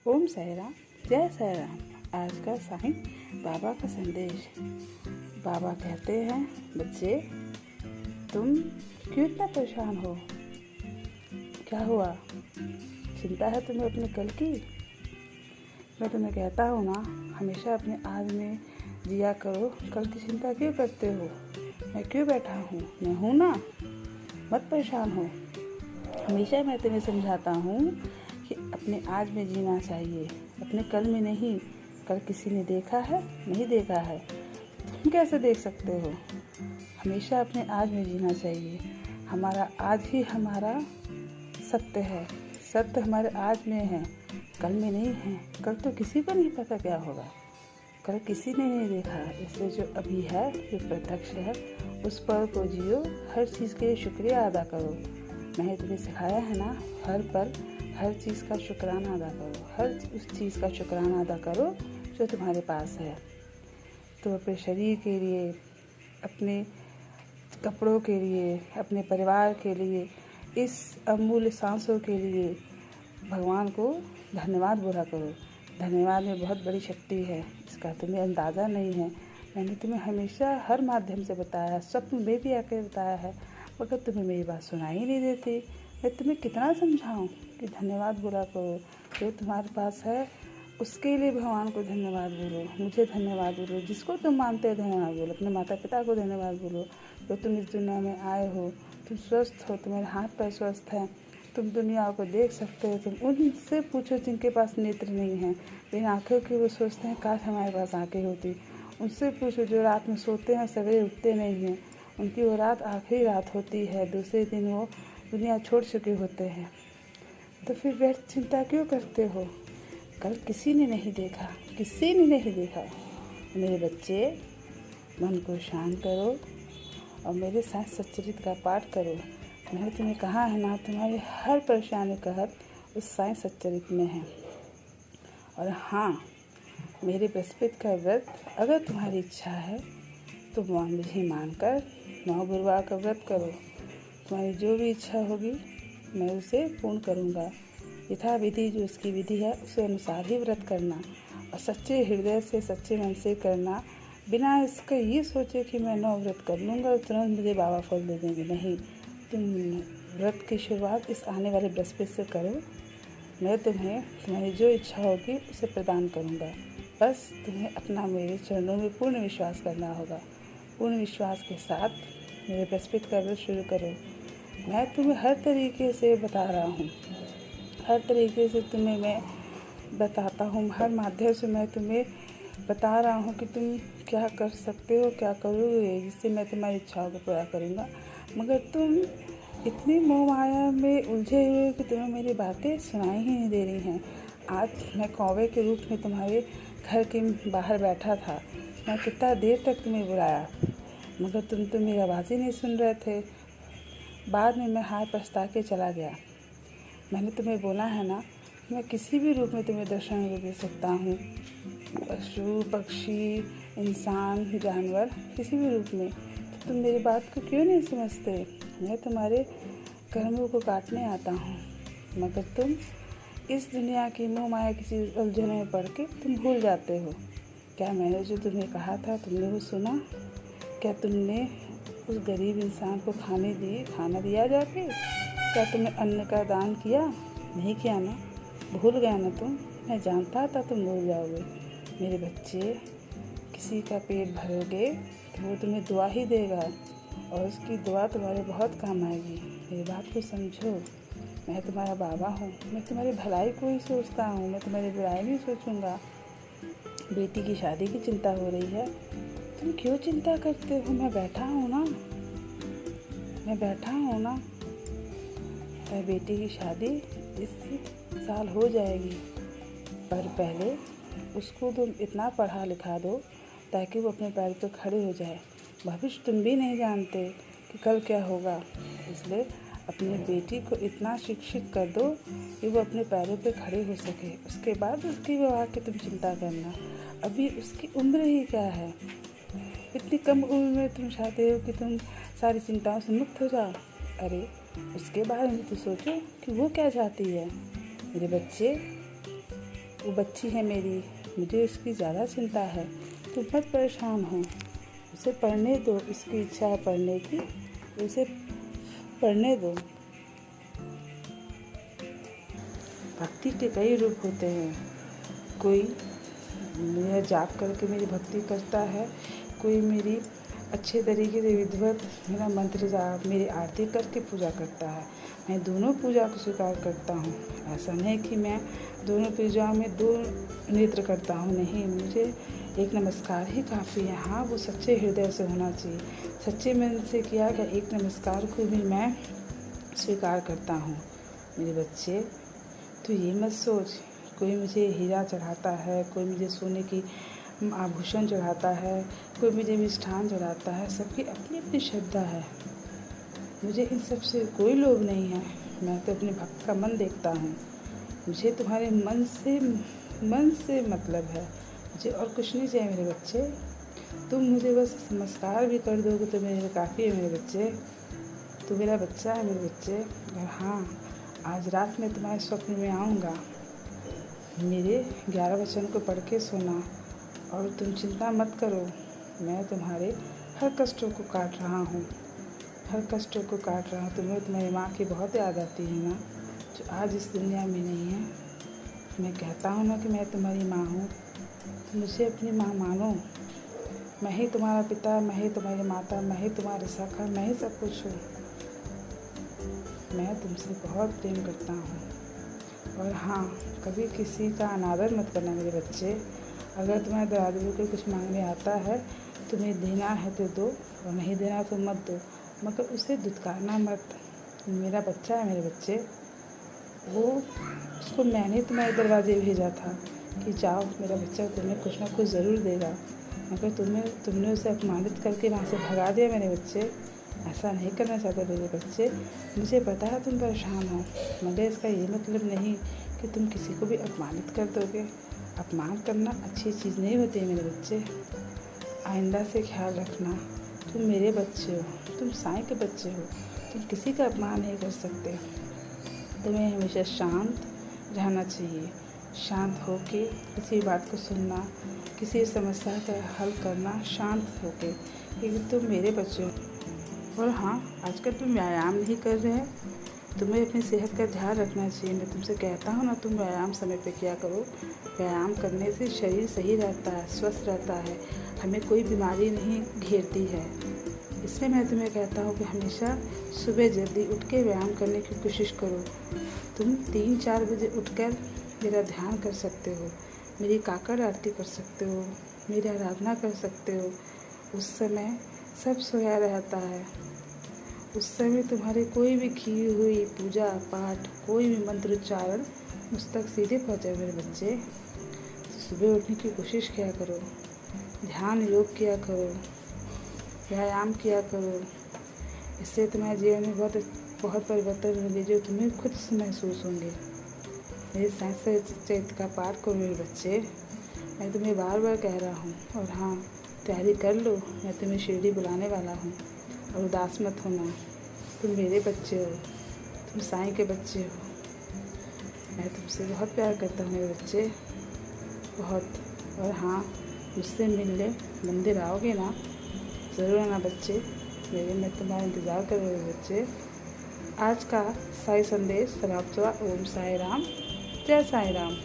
ओम साई राम, जय साई राम। आज का साईं बाबा का संदेश। बाबा कहते हैं, बच्चे तुम क्यों इतना परेशान हो? क्या हुआ? चिंता है तुम्हें अपने कल की? मैं तुम्हें कहता हूँ ना, हमेशा अपने आज में जिया करो। कल की चिंता क्यों करते हो? मैं क्यों बैठा हूँ? मैं हूँ ना, मत परेशान हो। हमेशा मैं तुम्हें समझाता हूँ कि अपने आज में जीना चाहिए, अपने कल में नहीं। कल किसी ने देखा है? नहीं देखा है। तुम कैसे देख सकते हो? हमेशा अपने आज में जीना चाहिए। हमारा आज ही हमारा सत्य है। सत्य हमारे आज में है, कल में नहीं है। कल तो किसी को नहीं पता क्या होगा, कल किसी ने नहीं देखा। इसलिए जो अभी है, जो प्रत्यक्ष है, उस पल को जियो। हर चीज़ के लिए शुक्रिया अदा करो। मैंने तुम्हें सिखाया है ना, हर पल हर चीज़ का शुक्राना अदा करो। हर उस चीज़ का शुक्राना अदा करो जो तुम्हारे पास है। तो अपने शरीर के लिए, अपने कपड़ों के लिए, अपने परिवार के लिए, इस अमूल्य सांसों के लिए भगवान को धन्यवाद बोला करो। धन्यवाद में बहुत बड़ी शक्ति है, इसका तुम्हें अंदाज़ा नहीं है। मैंने तुम्हें हमेशा हर माध्यम से बताया है, स्वप्न में भी आकर बताया है, मगर तुम्हें मेरी बात सुनाई नहीं देती। मैं तुम्हें कितना समझाऊं कि धन्यवाद बोला करो। जो तुम्हारे पास है उसके लिए भगवान को धन्यवाद बोलो, मुझे धन्यवाद बोलो। जिसको तुम मानते हो धन्यवाद बोलो। अपने माता पिता को धन्यवाद बोलो जो तुम इस दुनिया में आए हो। तुम स्वस्थ हो, तुम्हारे हाथ पैर स्वस्थ हैं, तुम दुनिया को देख सकते हो। तुम उनसे पूछो जिनके पास नेत्र नहीं हैं, बिना आँखों के वो सोचते हैं काश हमारे पास आँखें होती। उनसे पूछो जो रात में सोते हैं, सवेरे उठते नहीं हैं, उनकी वो रात आखिरी रात होती है, दूसरे दिन वो दुनिया छोड़ चुके होते हैं। तो फिर व्यर्थ चिंता क्यों करते हो? कल किसी ने नहीं देखा, किसी ने नहीं देखा। मेरे बच्चे, मन को शांत करो और मेरे साथ सच्चरित्र का पाठ करो। मैंने तुम्हें कहा है ना, तुम्हारी हर परेशानी का हल उस साईं सच्चरित्र में है। और हाँ, मेरे बृहस्पति का व्रत अगर तुम्हारी इच्छा है तो मुझे मानकर 9 गुरुवार का व्रत करो। तुम्हारी जो भी इच्छा होगी मैं उसे पूर्ण करूँगा। यथा विधि जो उसकी विधि है उसे अनुसार ही व्रत करना, और सच्चे हृदय से, सच्चे मन से करना, बिना इसका ये सोचे कि मैं 9 व्रत कर लूँगा और तुरंत मुझे बाबा फल दे देंगे। नहीं, तुम व्रत की शुरुआत इस आने वाले बृहस्पति से करो। मैं तुम्हें तुम्हारी जो इच्छा होगी उसे प्रदान करूँगा। बस तुम्हें अपना मेरे चरणों में पूर्ण विश्वास करना होगा। पूर्ण विश्वास के साथ मेरे बृहस्पति का व्रत शुरू करो। मैं तुम्हें हर तरीके से बता रहा हूँ, हर तरीके से तुम्हें मैं बताता हूँ, हर माध्यम से मैं तुम्हें बता रहा हूँ कि तुम क्या कर सकते हो, क्या करोगे, जिससे मैं तुम्हारी इच्छाओं को पूरा करूँगा। मगर तुम इतनी मोह माया में उलझे हुए कि तुम्हें मेरी बातें सुनाई ही नहीं दे रही हैं। आज मैं कौवे के रूप में तुम्हारे घर के बाहर बैठा था। मैं कितना देर तक तुम्हें बुलाया, मगर तुम तो मेरी आवाज़ ही नहीं सुन रहे थे। बाद में मैं हाथ पछता के चला गया। मैंने तुम्हें बोला है ना, मैं किसी भी रूप में तुम्हें दर्शन दे सकता हूँ। पशु, पक्षी, इंसान, जानवर, किसी भी रूप में। तो तुम मेरी बात को क्यों नहीं समझते? मैं तुम्हारे कर्मों को काटने आता हूँ, मगर तुम इस दुनिया की मोह माया किसी उलझन में पड़ के तुम भूल जाते हो। क्या मैंने जो तुम्हें कहा था तुमने वो सुना? क्या तुमने उस गरीब इंसान को खाना दिया जाके? क्या तुमने अन्न का दान किया? नहीं किया ना? भूल गया ना तुम? मैं जानता था तुम भूल जाओगे। मेरे बच्चे, किसी का पेट भरोगे तो वो तुम्हें दुआ ही देगा, और उसकी दुआ तुम्हारे बहुत काम आएगी। मेरी बात को समझो। मैं तुम्हारा बाबा हूँ, मैं तुम्हारी भलाई को ही सोचता हूँ, मैं तुम्हारी बुराई नहीं सोचूंगा। बेटी की शादी की चिंता हो रही है, तुम क्यों चिंता करते हो? मैं बैठा हूँ ना, मैं बैठा हूँ ना। बेटी की शादी इस साल हो जाएगी, पर पहले उसको तुम इतना पढ़ा लिखा दो ताकि वो अपने पैर पर खड़े हो जाए। भविष्य तुम भी नहीं जानते कि कल क्या होगा, इसलिए अपनी बेटी को इतना शिक्षित कर दो कि वो अपने पैरों पे खड़े हो सके। उसके बाद उसकी विवाह की तुम चिंता करना। अभी उसकी उम्र ही क्या है? इतनी कम उम्र में तुम चाहते हो कि तुम सारी चिंताओं से मुक्त हो जाओ। अरे उसके बारे में तो सोचो कि वो क्या चाहती है। मेरे बच्चे, वो बच्ची है मेरी, मुझे उसकी ज़्यादा चिंता है। तुम मत परेशान हो, उसे पढ़ने दो, उसकी इच्छा है पढ़ने की, उसे पढ़ने दो। भक्ति के कई रूप होते हैं। कोई मेरा जाप करके मेरी भक्ति करता है, कोई मेरी अच्छे तरीके से विधिवत मेरा मंत्र जाप, मेरी आरती करके पूजा करता है। मैं दोनों पूजा को स्वीकार करता हूँ। ऐसा नहीं कि मैं दोनों पूजा में दो नेत्र करता हूँ, नहीं, मुझे एक नमस्कार ही काफ़ी है। हाँ, वो सच्चे हृदय से होना चाहिए, सच्चे मन से किया गया एक नमस्कार को भी मैं स्वीकार करता हूँ। मेरे बच्चे, तो ये मत सोच कोई मुझे हीरा चढ़ाता है, कोई मुझे सोने की आभूषण चढ़ाता है, कोई मुझे मिष्ठान चढ़ाता है। सबकी अपनी अपनी श्रद्धा है। मुझे इन सब से कोई लोभ नहीं है। मैं तो अपने भक्त का मन देखता हूँ। मुझे तुम्हारे मन से मतलब है, मुझे और कुछ नहीं चाहिए मेरे बच्चे। तुम मुझे बस नमस्कार भी कर दोगे तो मेरे लिए काफ़ी है मेरे बच्चे। तू मेरा बच्चा है मेरे बच्चे। और हाँ, आज रात में तुम्हारे स्वप्न में आऊँगा। मेरे 11 वचन को पढ़ के सोना और तुम चिंता मत करो। मैं तुम्हारे हर कष्टों को काट रहा हूँ, हर कष्टों को काट रहा हूँ। तुम्हें तुम्हारी माँ की बहुत याद आती है ना, जो आज इस दुनिया में नहीं है। मैं कहता हूँ ना कि मैं तुम्हारी माँ हूँ, मुझे अपनी माँ मानो। मैं ही तुम्हारा पिता, मैं ही तुम्हारी माता, मैं ही तुम्हारी सखा, मैं ही सब कुछ हूँ। मैं तुमसे बहुत प्रेम करता हूँ। और हाँ, कभी किसी का अनादर मत करना मेरे बच्चे। अगर तुम्हारे दरवाजे में कोई कुछ मांगने आता है, तुम्हें देना है तो दो और नहीं देना तो मत दो, मगर उसे दुत्कारना मत। मेरा बच्चा है मेरे बच्चे, उसको मैंने तुम्हारे दरवाजे भेजा था कि जाओ, मेरा बच्चा तुम्हें कुछ ना कुछ ज़रूर देगा, मगर तुमने उसे अपमानित करके वहाँ से भगा दिया मेरे बच्चे। ऐसा नहीं करना चाहते मेरे बच्चे। मुझे पता है तुम परेशान हो, मगर इसका ये मतलब नहीं कि तुम किसी को भी अपमानित कर दोगे। अपमान करना अच्छी चीज़ नहीं होती है मेरे बच्चे। आइंदा से ख्याल रखना। तुम मेरे बच्चे हो, तुम साईं के बच्चे हो, तुम किसी का अपमान नहीं कर सकते। तुम्हें हमेशा शांत रहना चाहिए, शांत होके किसी बात को सुनना, किसी समस्या का हल करना शांत होके, क्योंकि तुम मेरे बच्चे हो। और हाँ, आजकल तुम व्यायाम नहीं कर रहे हैं, तुम्हें अपनी सेहत का ध्यान रखना चाहिए। मैं तुमसे कहता हूँ ना, तुम व्यायाम समय पे किया करो। व्यायाम करने से शरीर सही रहता है, स्वस्थ रहता है, हमें कोई बीमारी नहीं घेरती है। इसलिए मैं तुम्हें कहता हूँ कि हमेशा सुबह जल्दी उठ के व्यायाम करने की कोशिश करो। तुम 3-4 बजे उठकर मेरा ध्यान कर सकते हो, मेरी काकड़ आरती कर सकते हो, मेरी आराधना कर सकते हो। उस समय सब सोया रहता है। उस समय तुम्हारे कोई भी की हुई पूजा पाठ, कोई भी मंत्रोच्चारण मुझ तक सीधे पहुँचे मेरे बच्चे। तो सुबह उठने की कोशिश किया करो, ध्यान योग किया करो, व्यायाम किया करो। इससे तुम्हारे जीवन में बहुत परिवर्तन होंगे, जो तुम्हें खुद से महसूस होंगे। मेरे साईं चरित्र का पाठ करो मेरे बच्चे, मैं तुम्हें बार बार कह रहा हूँ। और हाँ, तैयारी कर लो, मैं तुम्हें शिरडी बुलाने वाला हूँ। और उदास मत होना, तुम मेरे बच्चे हो, तुम साईं के बच्चे हो। मैं तुमसे बहुत प्यार करता हूँ मेरे बच्चे, बहुत। और हाँ, मुझसे मिलने मंदिर आओगे ना, ज़रूर आना बच्चे मेरे, मैं तुम्हारा इंतज़ार कर रही हूँ बच्चे। आज का साईं संदेश समाप्त हुआ। ओम साई राम, जय साई राम।